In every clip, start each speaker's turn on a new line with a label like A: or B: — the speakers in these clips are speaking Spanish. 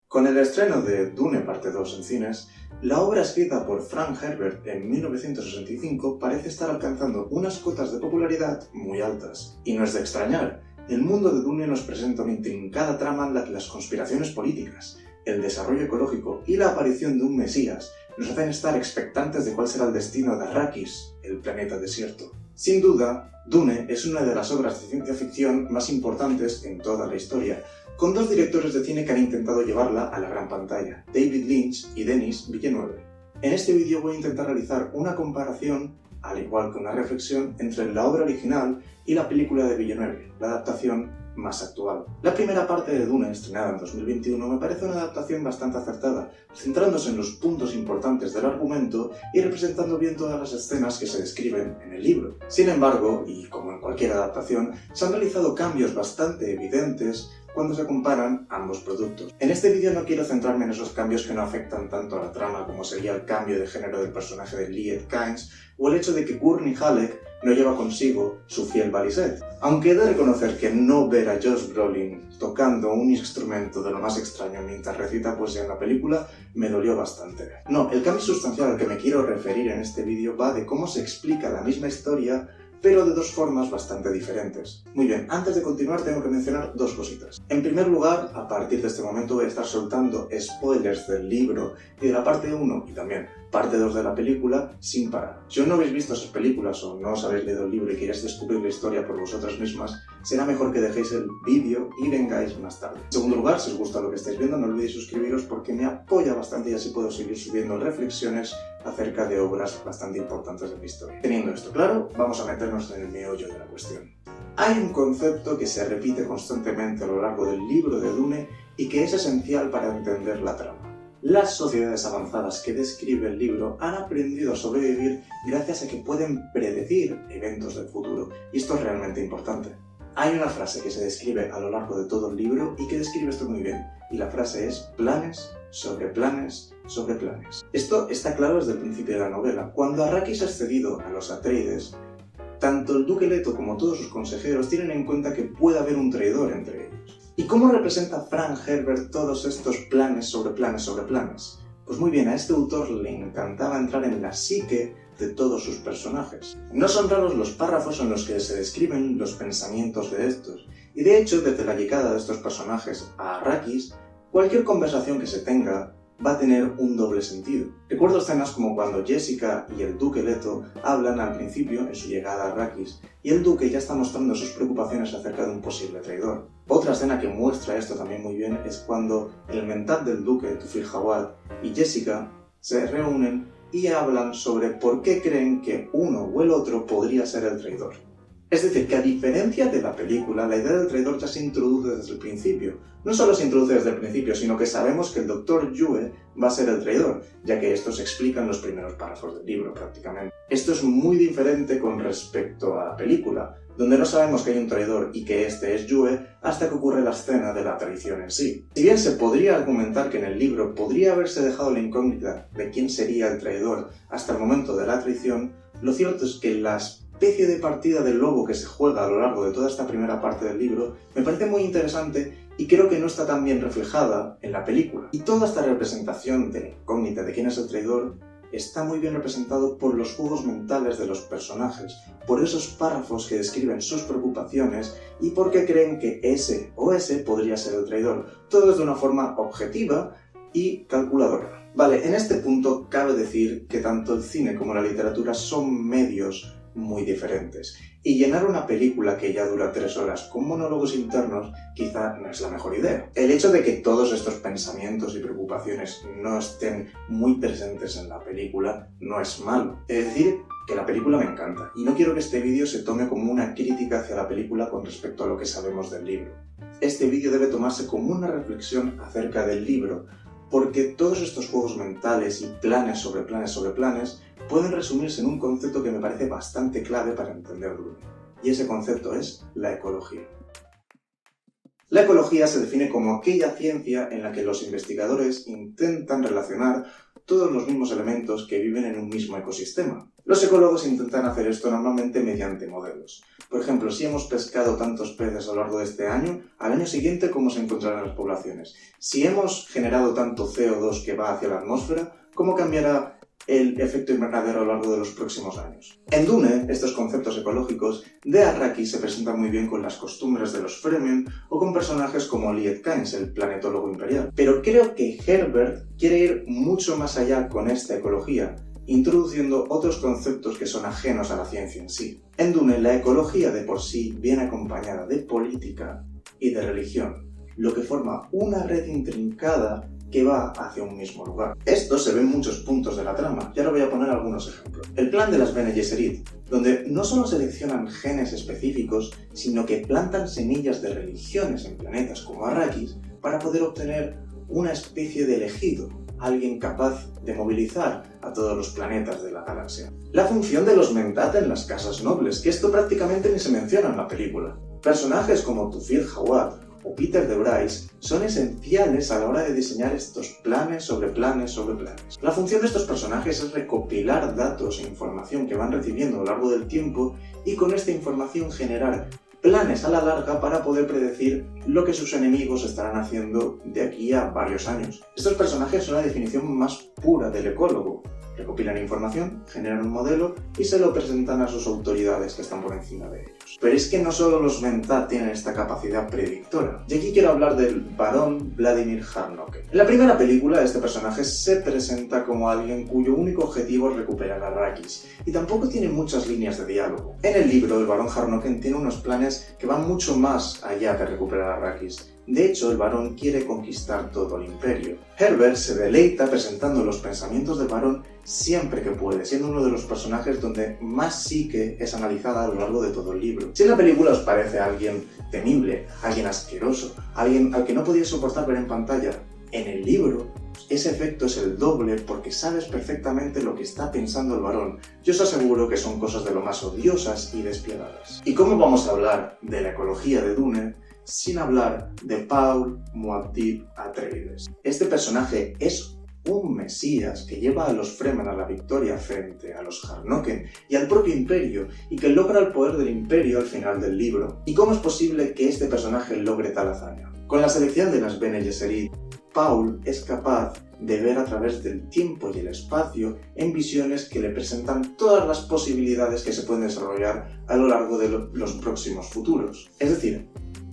A: Con el estreno de Dune Parte 2 en cines, la obra escrita por Frank Herbert en 1965 parece estar alcanzando unas cotas de popularidad muy altas. Y no es de extrañar, el mundo de Dune nos presenta una intrincada trama en la que las conspiraciones políticas, el desarrollo ecológico y la aparición de un mesías nos hacen estar expectantes de cuál será el destino de Arrakis, el planeta desierto. Sin duda, Dune es una de las obras de ciencia ficción más importantes en toda la historia, con dos directores de cine que han intentado llevarla a la gran pantalla, David Lynch y Denis Villeneuve. En este vídeo voy a intentar realizar una comparación, al igual que una reflexión, entre la obra original y la película de Villeneuve, la adaptación más actual. La primera parte de Dune, estrenada en 2021, me parece una adaptación bastante acertada, centrándose en los puntos importantes del argumento y representando bien todas las escenas que se describen en el libro. Sin embargo, y como en cualquier adaptación, se han realizado cambios bastante evidentes cuando se comparan ambos productos. En este vídeo no quiero centrarme en esos cambios que no afectan tanto a la trama como sería el cambio de género del personaje de Liet Kynes o el hecho de que Gurney Halleck no lleva consigo su fiel balisette. Aunque he de reconocer que no ver a Josh Brolin tocando un instrumento de lo más extraño mientras recita poesía en la película me dolió bastante. No, el cambio sustancial al que me quiero referir en este vídeo va de cómo se explica la misma historia pero de dos formas bastante diferentes. Muy bien, antes de continuar tengo que mencionar dos cositas. En primer lugar, a partir de este momento voy a estar soltando spoilers del libro y de la parte 1 y también parte 2 de la película sin parar. Si aún no habéis visto esas películas o no os habéis leído el libro y queréis descubrir la historia por vosotras mismas, será mejor que dejéis el vídeo y vengáis más tarde. En segundo lugar, si os gusta lo que estáis viendo, no olvidéis suscribiros porque me apoya bastante y así puedo seguir subiendo reflexiones acerca de obras bastante importantes de mi historia. Teniendo esto claro, vamos a meternos en el meollo de la cuestión. Hay un concepto que se repite constantemente a lo largo del libro de Dune y que es esencial para entender la trama. Las sociedades avanzadas que describe el libro han aprendido a sobrevivir gracias a que pueden predecir eventos del futuro, y esto es realmente importante. Hay una frase que se describe a lo largo de todo el libro y que describe esto muy bien, y la frase es planes sobre planes sobre planes. Esto está claro desde el principio de la novela. Cuando Arrakis ha cedido a los Atreides, tanto el duque Leto como todos sus consejeros tienen en cuenta que puede haber un traidor entre ellos. ¿Y cómo representa Frank Herbert todos estos planes sobre planes sobre planes? Pues muy bien, a este autor le encantaba entrar en la psique de todos sus personajes. No son raros los párrafos en los que se describen los pensamientos de estos, y de hecho, desde la llegada de estos personajes a Arrakis, cualquier conversación que se tenga va a tener un doble sentido. Recuerdo escenas como cuando Jessica y el duque Leto hablan al principio, en su llegada a Arrakis, y el duque ya está mostrando sus preocupaciones acerca de un posible traidor. Otra escena que muestra esto también muy bien es cuando el mentat del duque, Tufir Hawat, y Jessica se reúnen y hablan sobre por qué creen que uno o el otro podría ser el traidor. Es decir, que a diferencia de la película, la idea del traidor ya se introduce desde el principio. No solo se introduce desde el principio, sino que sabemos que el Dr. Yueh va a ser el traidor, ya que esto se explica en los primeros párrafos del libro prácticamente. Esto es muy diferente con respecto a la película, donde no sabemos que hay un traidor y que este es Yueh hasta que ocurre la escena de la traición en sí. Si bien se podría argumentar que en el libro podría haberse dejado la incógnita de quién sería el traidor hasta el momento de la traición, lo cierto es que la especie de partida del lobo que se juega a lo largo de toda esta primera parte del libro me parece muy interesante y creo que no está tan bien reflejada en la película. Y toda esta representación de la incógnita de quién es el traidor está muy bien representado por los juegos mentales de los personajes, por esos párrafos que describen sus preocupaciones y por qué creen que ese o ese podría ser el traidor. Todo es de una forma objetiva y calculadora. Vale, en este punto cabe decir que tanto el cine como la literatura son medios muy diferentes, y llenar una película que ya dura 3 horas con monólogos internos quizá no es la mejor idea. El hecho de que todos estos pensamientos y preocupaciones no estén muy presentes en la película no es malo. Es decir, que la película me encanta, y no quiero que este vídeo se tome como una crítica hacia la película con respecto a lo que sabemos del libro. Este vídeo debe tomarse como una reflexión acerca del libro, porque todos estos juegos mentales y planes sobre planes pueden resumirse en un concepto que me parece bastante clave para entender Dune, y ese concepto es la ecología. La ecología se define como aquella ciencia en la que los investigadores intentan relacionar todos los mismos elementos que viven en un mismo ecosistema. Los ecólogos intentan hacer esto normalmente mediante modelos. Por ejemplo, si hemos pescado tantos peces a lo largo de este año, al año siguiente ¿cómo se encontrarán las poblaciones? Si hemos generado tanto CO2 que va hacia la atmósfera, ¿cómo cambiará el efecto invernadero a lo largo de los próximos años? En Dune, estos conceptos ecológicos de Arrakis se presentan muy bien con las costumbres de los Fremen o con personajes como Liet Kynes, el planetólogo imperial. Pero creo que Herbert quiere ir mucho más allá con esta ecología, introduciendo otros conceptos que son ajenos a la ciencia en sí. En Dune, la ecología de por sí viene acompañada de política y de religión, lo que forma una red intrincada que va hacia un mismo lugar. Esto se ve en muchos puntos de la trama, y ahora voy a poner algunos ejemplos. El plan de las Bene Gesserit, donde no solo seleccionan genes específicos, sino que plantan semillas de religiones en planetas como Arrakis para poder obtener una especie de elegido, alguien capaz de movilizar a todos los planetas de la galaxia. La función de los Mentat en las casas nobles, que esto prácticamente ni se menciona en la película. Personajes como Thufir Hawat o Peter de Bryce son esenciales a la hora de diseñar estos planes sobre planes sobre planes. La función de estos personajes es recopilar datos e información que van recibiendo a lo largo del tiempo y con esta información generar planes a la larga para poder predecir lo que sus enemigos estarán haciendo de aquí a varios años. Estos personajes son la definición más pura del ecólogo. Recopilan información, generan un modelo y se lo presentan a sus autoridades que están por encima de ellos. Pero es que no solo los Mentat tienen esta capacidad predictora. Y aquí quiero hablar del barón Vladimir Harkonnen. En la primera película, este personaje se presenta como alguien cuyo único objetivo es recuperar a Arrakis, y tampoco tiene muchas líneas de diálogo. En el libro, el barón Harkonnen tiene unos planes que van mucho más allá de recuperar a Arrakis. De hecho, el barón quiere conquistar todo el imperio. Herbert se deleita presentando los pensamientos del barón siempre que puede, siendo uno de los personajes donde más psique es analizada a lo largo de todo el libro. Si en la película os parece alguien temible, alguien asqueroso, alguien al que no podíais soportar ver en pantalla, en el libro ese efecto es el doble porque sabes perfectamente lo que está pensando el varón. Yo os aseguro que son cosas de lo más odiosas y despiadadas. ¿Y cómo vamos a hablar de la ecología de Dune sin hablar de Paul Muad'Dib Atreides? Este personaje es un mesías que lleva a los Fremen a la victoria frente a los Harkonnen y al propio imperio, y que logra el poder del imperio al final del libro. ¿Y cómo es posible que este personaje logre tal hazaña? Con la selección de las Bene Gesserit, Paul es capaz de ver a través del tiempo y el espacio en visiones que le presentan todas las posibilidades que se pueden desarrollar a lo largo de los próximos futuros. Es decir,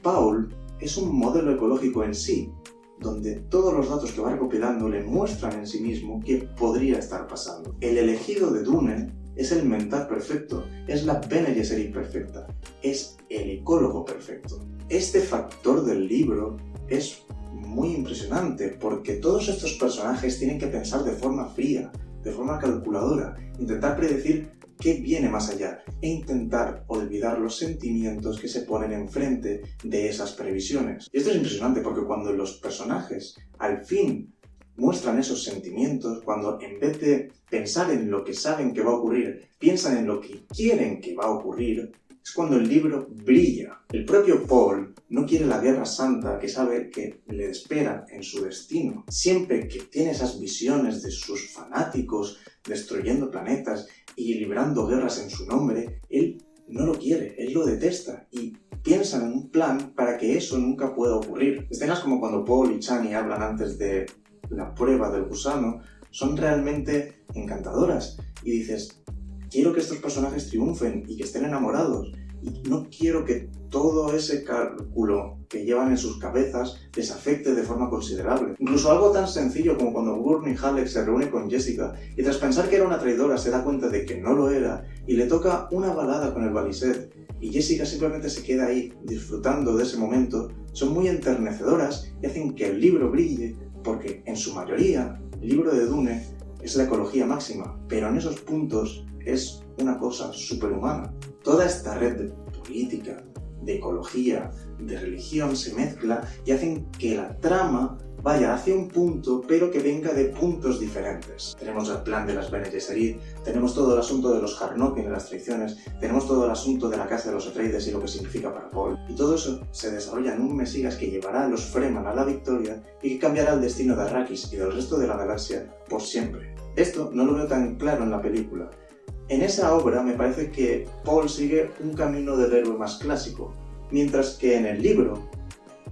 A: Paul es un modelo ecológico en sí, donde todos los datos que va recopilando le muestran en sí mismo qué podría estar pasando. El elegido de Dune es el Mentat perfecto, es la Bene Gesserit perfecta, es el ecólogo perfecto. Este factor del libro es muy impresionante porque todos estos personajes tienen que pensar de forma fría, de forma calculadora, intentar predecir qué viene más allá e intentar olvidar los sentimientos que se ponen enfrente de esas previsiones. Y esto es impresionante porque cuando los personajes al fin muestran esos sentimientos, cuando en vez de pensar en lo que saben que va a ocurrir, piensan en lo que quieren que va a ocurrir, es cuando el libro brilla. El propio Paul no quiere la guerra santa que sabe que le espera en su destino. Siempre que tiene esas visiones de sus fanáticos destruyendo planetas y librando guerras en su nombre, él no lo quiere, él lo detesta y piensa en un plan para que eso nunca pueda ocurrir. Escenas como cuando Paul y Chani hablan antes de la prueba del gusano son realmente encantadoras y dices, quiero que estos personajes triunfen y que estén enamorados y no quiero que todo ese cálculo que llevan en sus cabezas les afecte de forma considerable. Incluso algo tan sencillo como cuando Gurney Halleck se reúne con Jessica y tras pensar que era una traidora se da cuenta de que no lo era y le toca una balada con el baliset y Jessica simplemente se queda ahí disfrutando de ese momento, son muy enternecedoras y hacen que el libro brille porque en su mayoría el libro de Dune es la ecología máxima, pero en esos puntos es una cosa superhumana. Toda esta red de política, de ecología, de religión se mezcla y hacen que la trama vaya hacia un punto, pero que venga de puntos diferentes. Tenemos el plan de las Bene Gesserit, tenemos todo el asunto de los Harkonnen y las traiciones, tenemos todo el asunto de la Casa de los Atreides y lo que significa para Paul, y todo eso se desarrolla en un Mesías que llevará a los Fremen a la victoria y que cambiará el destino de Arrakis y del resto de la galaxia por siempre. Esto no lo veo tan claro en la película. En esa obra me parece que Paul sigue un camino del héroe más clásico, mientras que en el libro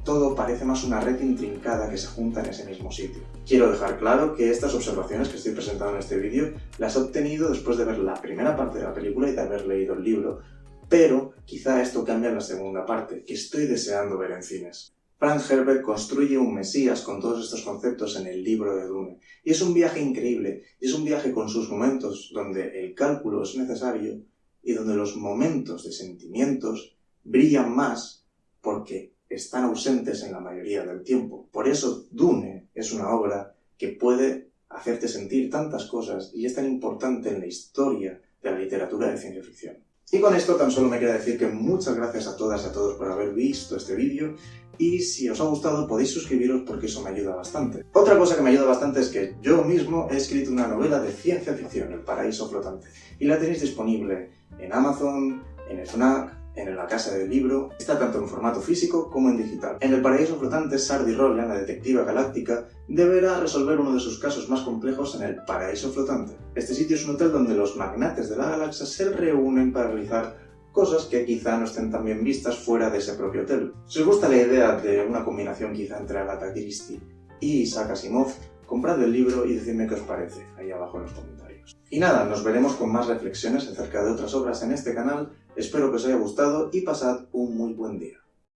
A: todo parece más una red intrincada que se junta en ese mismo sitio. Quiero dejar claro que estas observaciones que estoy presentando en este vídeo las he obtenido después de ver la primera parte de la película y de haber leído el libro, pero quizá esto cambie en la segunda parte, que estoy deseando ver en cines. Frank Herbert construye un Mesías con todos estos conceptos en el libro de Dune, y es un viaje increíble, y es un viaje con sus momentos donde el cálculo es necesario y donde los momentos de sentimientos brillan más porque están ausentes en la mayoría del tiempo. Por eso Dune es una obra que puede hacerte sentir tantas cosas y es tan importante en la historia de la literatura de ciencia ficción. Y con esto tan solo me queda decir que muchas gracias a todas y a todos por haber visto este vídeo, y si os ha gustado podéis suscribiros porque eso me ayuda bastante. Otra cosa que me ayuda bastante es que yo mismo he escrito una novela de ciencia ficción, El Paraíso Flotante, y la tenéis disponible en Amazon, en el FNAC, en la Casa del Libro. Está tanto en formato físico como en digital. En El Paraíso Flotante, Sardis Rogen, la detective galáctica, deberá resolver uno de sus casos más complejos en el Paraíso Flotante. Este sitio es un hotel donde los magnates de la galaxia se reúnen para realizar cosas que quizá no estén tan bien vistas fuera de ese propio hotel. Si os gusta la idea de una combinación quizá entre Agatha Christie y Isaac Asimov, comprad el libro y decidme qué os parece, ahí abajo en los comentarios. Y nada, nos veremos con más reflexiones acerca de otras obras en este canal. Espero que os haya gustado y pasad un muy buen día.